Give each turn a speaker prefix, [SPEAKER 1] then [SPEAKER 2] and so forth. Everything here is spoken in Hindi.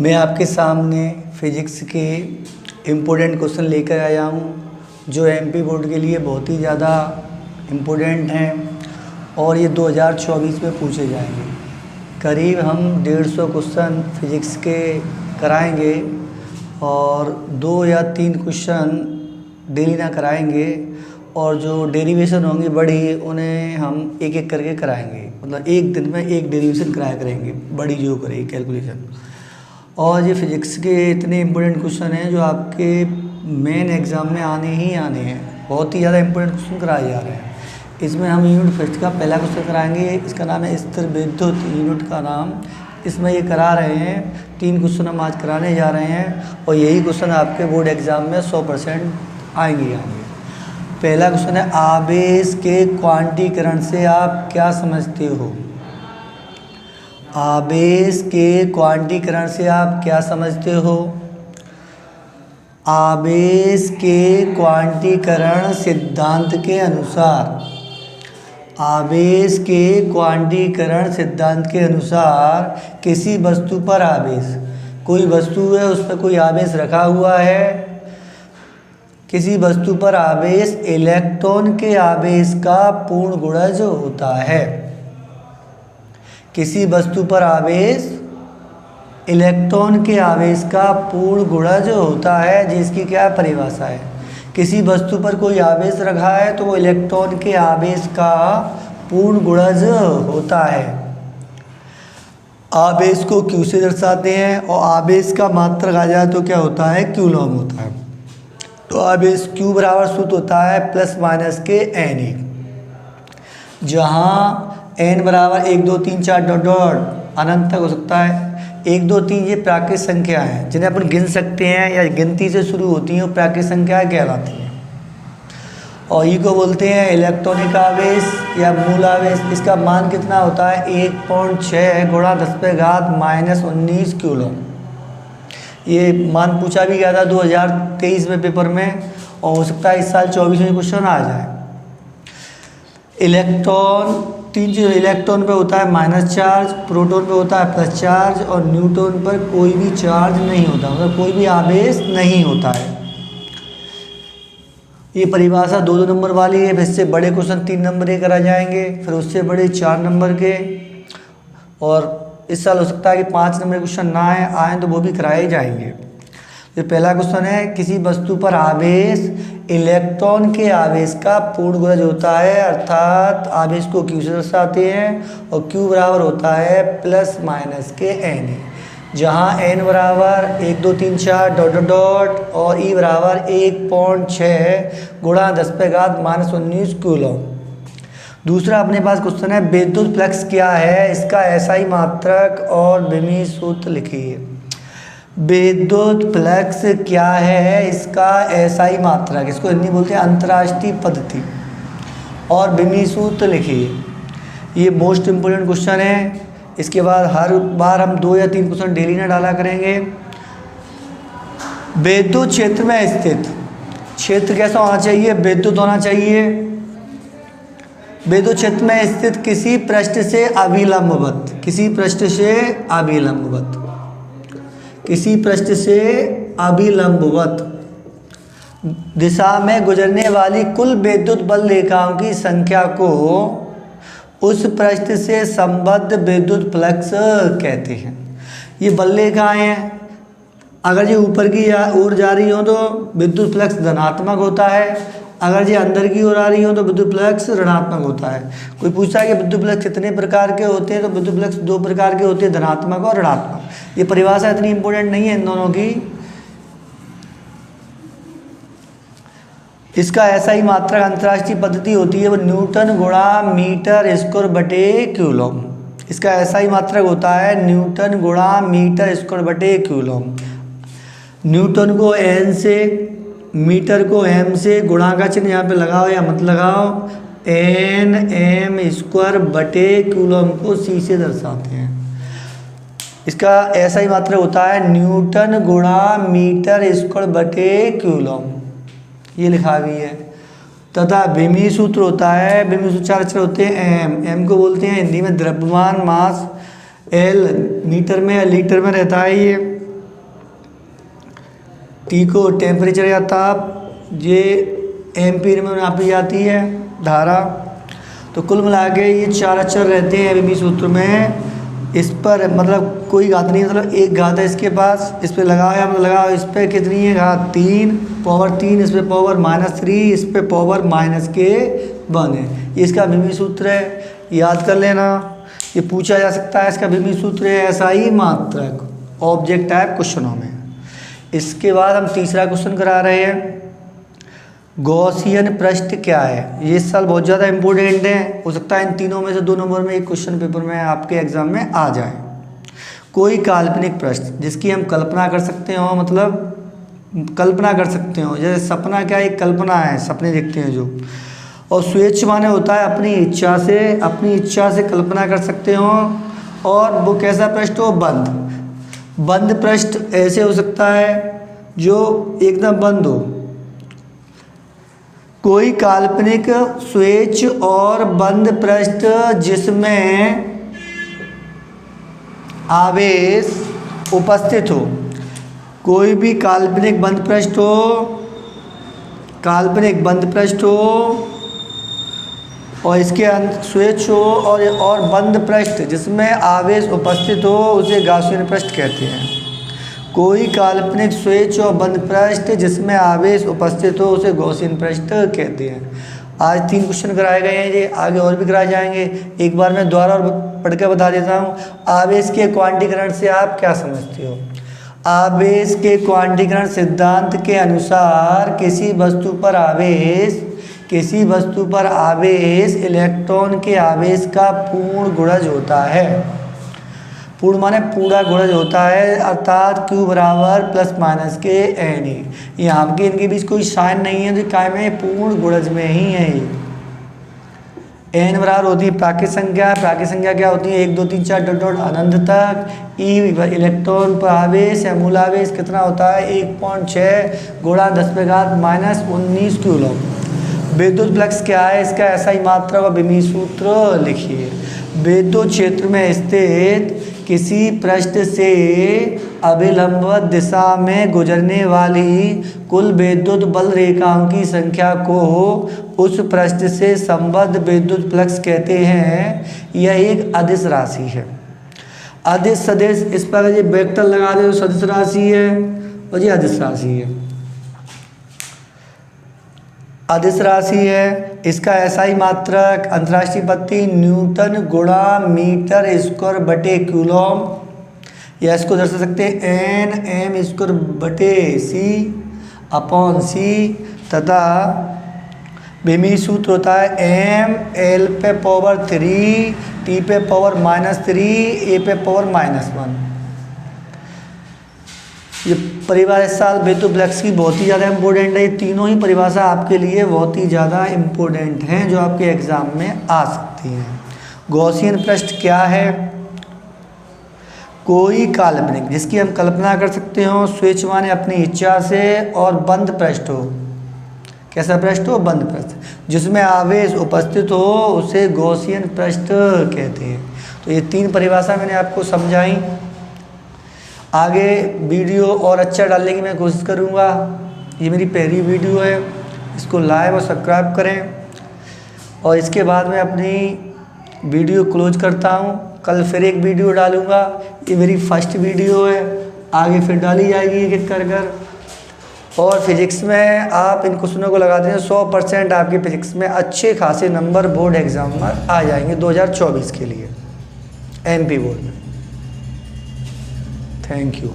[SPEAKER 1] मैं आपके सामने फिज़िक्स के इम्पोर्टेंट क्वेश्चन लेकर आया हूँ जो एमपी बोर्ड के लिए बहुत ही ज़्यादा इम्पोर्टेंट हैं और ये 2024 में पूछे जाएंगे। करीब हम 150 क्वेश्चन फिज़िक्स के कराएंगे और 2 या 3 क्वेश्चन डेली ना कराएंगे और जो डेरिवेशन होंगी बड़ी उन्हें हम एक एक करके कराएंगे। मतलब एक दिन में एक डेरिवेशन कराया करेंगे, बड़ी जो करेगी कैलकुलेशन। और ये फिज़िक्स के इतने इम्पोर्टेंट क्वेश्चन हैं जो आपके मेन एग्ज़ाम में आने ही आने हैं। बहुत ही ज़्यादा इम्पोर्टेंट क्वेश्चन कराए जा रहे हैं। इसमें हम यूनिट फर्स्ट का पहला क्वेश्चन कराएंगे। इसका नाम है स्थिर विद्युत यूनिट का नाम। इसमें ये करा रहे हैं 3 क्वेश्चन हम आज कराने जा रहे हैं और यही क्वेश्चन आपके बोर्ड एग्ज़ाम में 100% आएंगे। पहला क्वेश्चन है आवेश के क्वांटीकरण से आप क्या समझते हो। आवेश के क्वांटीकरण से आप क्या समझते हो। आवेश के क्वांटीकरण सिद्धांत के अनुसार, आवेश के क्वांटीकरण सिद्धांत के अनुसार किसी वस्तु पर आवेश, कोई वस्तु है उस पर कोई आवेश रखा हुआ है, किसी वस्तु पर आवेश इलेक्ट्रॉन के आवेश का पूर्ण गुणज होता है। किसी वस्तु पर आवेश इलेक्ट्रॉन के आवेश का पूर्ण गुणज होता है, जिसकी क्या परिभाषा है। किसी वस्तु पर कोई आवेश रखा है तो वो इलेक्ट्रॉन के आवेश का पूर्ण गुणज होता है। आवेश को क्यू से दर्शाते हैं और आवेश का मात्रक आ जाए तो क्या होता है, कूलॉम होता है। तो आवेश क्यू बराबर सूत्र होता है प्लस माइनस के एन ए, जहाँ एन बराबर 1 2 3 4 डॉट डॉट अनंत तक हो सकता है। 1 2 3 ये प्राकृत संख्या है जिन्हें अपन गिन सकते हैं या गिनती से शुरू होती हैं, वो प्राकृत संख्याएं कहलाती हैं। और ई को बोलते हैं इलेक्ट्रॉनिक आवेश या मूल आवेश। इसका मान कितना होता है 1.6 गुणा 10⁻⁻19 कूलॉम। ये मान पूछा भी गया था 2023 में पेपर में और हो सकता है इस साल 24 में क्वेश्चन आ जाए। इलेक्ट्रॉन 3 चीज़, इलेक्ट्रॉन पे होता है माइनस चार्ज, प्रोटॉन पे होता है प्लस चार्ज और न्यूट्रॉन पर कोई भी चार्ज नहीं होता, मतलब कोई भी आवेश नहीं होता है। ये परिभाषा 2 नंबर वाली है। फिर इससे बड़े क्वेश्चन 3 नंबर के करा जाएंगे, फिर उससे बड़े 4 नंबर के, और इस साल हो सकता है कि 5 नंबर क्वेश्चन ना आए तो वो भी कराए जाएंगे। तो पहला क्वेश्चन है किसी वस्तु पर आवेश इलेक्ट्रॉन के आवेश का पूर्ण गुणज होता है, अर्थात आवेश को क्यू से दर्शाते हैं और क्यू बराबर होता है प्लस माइनस के एन, जहाँ एन बराबर 1 2 3 4 डॉट डॉट डॉट और ई बराबर 1.6 गुणा 10⁻⁻19 कूलॉम। दूसरा अपने पास क्वेश्चन है विद्युत फ्लक्स क्या है, इसका एसआई मात्रक और विमीय सूत्र लिखिए। विद्युत फ्लक्स क्या है, इसका एसआई मात्रक, इसको हिंदी बोलते हैं अंतर्राष्ट्रीय पद्धति, और विमीय सूत्र लिखिए। ये मोस्ट इम्पोर्टेंट क्वेश्चन है। इसके बाद हर बार हम 2 या 3 क्वेश्चन डेली ना डाला करेंगे। विद्युत क्षेत्र में स्थित, क्षेत्र कैसा होना चाहिए, विद्युत होना चाहिए। विद्युत क्षेत्र में स्थित किसी पृष्ठ से अभिलंबवत, किसी पृष्ठ से अभिलंबवत, किसी पृष्ठ से अभिलंबवत दिशा में गुजरने वाली कुल विद्युत बल रेखाओं की संख्या को उस पृष्ठ से संबद्ध विद्युत फ्लक्स कहते हैं। ये बल रेखाएं हैं, अगर ये ऊपर की ओर जा रही हो तो विद्युत फ्लक्स धनात्मक होता है, अगर ये अंदर की ओर आ रही हो तो विद्युत फ्लक्स ऋणात्मक होता है। कोई पूछता है कि विद्युत फ्लक्स कितने प्रकार के होते हैं, तो विद्युत फ्लक्स 2 प्रकार के होते हैं, धनात्मक और ऋणात्मक। ये परिभाषा इतनी इंपॉर्टेंट नहीं है इन दोनों की। इसका एसआई मात्रक अंतर्राष्ट्रीय पद्धति होती है वो न्यूटन गुणा मीटर स्क्वायर बटे कूलॉम। इसका एसआई मात्रक होता है न्यूटन गुणा मीटर स्क्वायर बटे कूलॉम। न्यूटन को एन से, मीटर को एम से, गुणा का चिन्ह यहाँ पे लगाओ या मत लगाओ, एन एम स्क्वायर बटे कूलॉम को सी से दर्शाते हैं। इसका ऐसा ही मात्रक होता है न्यूटन गुणा मीटर स्क्वायर बटे कूलॉम, ये लिखा भी है। तथा विमीय सूत्र होता है, विमीय सूत्र 4 अक्षर होते हैं। एम को बोलते हैं हिंदी में द्रव्यमान मास, एल मीटर में या लीटर में रहता है ये, टी को टेम्परेचर या ताप, ये एम्पीयर में नापी जाती है धारा। तो कुल मिला के ये 4 अक्षर रहते हैं एबीबी सूत्र में। इस पर मतलब कोई घात नहीं, मतलब एक घात है इसके पास, इस पर लगाया मतलब लगाओ, इस पर कितनी है घात 3 पावर 3, इस पर पावर -3, इस पर पावर -1 है। ये इसका एबीबी सूत्र है, याद कर लेना। ये पूछा जा सकता है, इसका एबीबी सूत्र है SI मात्रक ऑब्जेक्ट टाइप क्वेश्चनों में। इसके बाद हम तीसरा क्वेश्चन करा रहे हैं, गॉसियन पृष्ठ क्या है। ये साल बहुत ज़्यादा इम्पोर्टेंट है, हो सकता है इन तीनों में से 2 नंबर में एक क्वेश्चन पेपर में आपके एग्जाम में आ जाए। कोई काल्पनिक पृष्ठ जिसकी हम कल्पना कर सकते हो, मतलब कल्पना कर सकते हो, जैसे सपना क्या एक कल्पना है, सपने देखते हैं जो। और स्वेच्छ माने होता है अपनी इच्छा से कल्पना कर सकते हो। और वो कैसा पृष्ठ हो, बंद पृष्ठ ऐसे हो सकता है जो एकदम बंद हो। कोई काल्पनिक स्वेच्छ और बंद पृष्ठ जिसमें आवेश उपस्थित हो। कोई भी काल्पनिक बंद पृष्ठ हो और इसके स्वेच्छ हो और बंद पृष्ठ जिसमें आवेश उपस्थित हो, उसे गॉसियन पृष्ठ कहते हैं। कोई काल्पनिक स्वेच्छ और बंद पृष्ठ जिसमें आवेश उपस्थित हो, उसे गॉसियन पृष्ठ कहते हैं। आज 3 क्वेश्चन कराए गए हैं, ये आगे और भी कराए जाएंगे। एक बार मैं दोबारा और पढ़ के बता देता हूँ। आवेश के क्वांटीकरण से आप क्या समझते हो? आवेश के क्वांटीकरण सिद्धांत के अनुसार किसी वस्तु पर आवेश इलेक्ट्रॉन के आवेश का पूर्ण गुणज होता है। पूर्ण माने पूरा गुणज होता है, अर्थात Q बराबर ± के NE। यहाँ के इनके बीच कोई साइन नहीं है, तो काय में पूर्ण गुणज में ही है। N बराबर होती है प्राकृत संख्या क्या होती है 1 2 3 4 डॉट अनंत तक। E इलेक्ट्रॉन पर आवेश या मूल आवेश कितना होता है 1.6 गुणा 10⁻⁻19 कूलम। विद्युत फ्लक्स क्या है, इसका SI मात्रक और एबीबी सूत्र लिखिए। विद्युत क्षेत्र में स्थित किसी पृष्ठ से अभिलंबवत दिशा में गुजरने वाली कुल विद्युत बल रेखाओं की संख्या को उस पृष्ठ से संबद्ध विद्युत फ्लक्स कहते हैं। यह एक अदिश राशि है। अदिश सदिश, इस पर ये वेक्टर लगा दे तो सदिश राशि है और ये अदिश राशि है। अदिश राशि है, इसका SI मात्रक अंतर्राष्ट्रीय पत्ती न्यूटन गुणा मीटर स्क्वायर बटे कूलम, या इसको दर्शा सकते हैं Nm² बटे C/C, तथा एबीबी सूत्र होता है M L पे पावर 3 T पे पावर -3 A पे पावर -1। ये परिभाषा इस साल विद्युत फ्लक्स की बहुत ही ज़्यादा इम्पोर्टेंट है। ये तीनों ही परिभाषा आपके लिए बहुत ही ज़्यादा इम्पोर्टेंट हैं, जो आपके एग्ज़ाम में आ सकती हैं। गॉसियन पृष्ठ क्या है? कोई काल्पनिक जिसकी हम कल्पना कर सकते हो, स्वेच्छ माने अपनी इच्छा से, और बंद पृष्ठ हो। कैसा पृष्ठ हो? बंद पृष्ठ जिसमें आवेश उपस्थित हो, उसे गॉसियन पृष्ठ कहते हैं। तो ये 3 परिभाषा मैंने आपको समझाई। आगे वीडियो और अच्छा डालने की मैं कोशिश करूँगा। ये मेरी पहली वीडियो है, इसको लाइक और सब्सक्राइब करें। और इसके बाद मैं अपनी वीडियो क्लोज करता हूँ। कल फिर एक वीडियो डालूँगा। ये मेरी फर्स्ट वीडियो है, आगे फिर डाली जाएगी एक एक कर। और फिजिक्स में आप इन क्वेश्चनों को लगा दें 100% आपके फिजिक्स में अच्छे खासे नंबर बोर्ड एग्जाम में आ जाएंगे 2024 के लिए MP बोर्ड में। Thank you.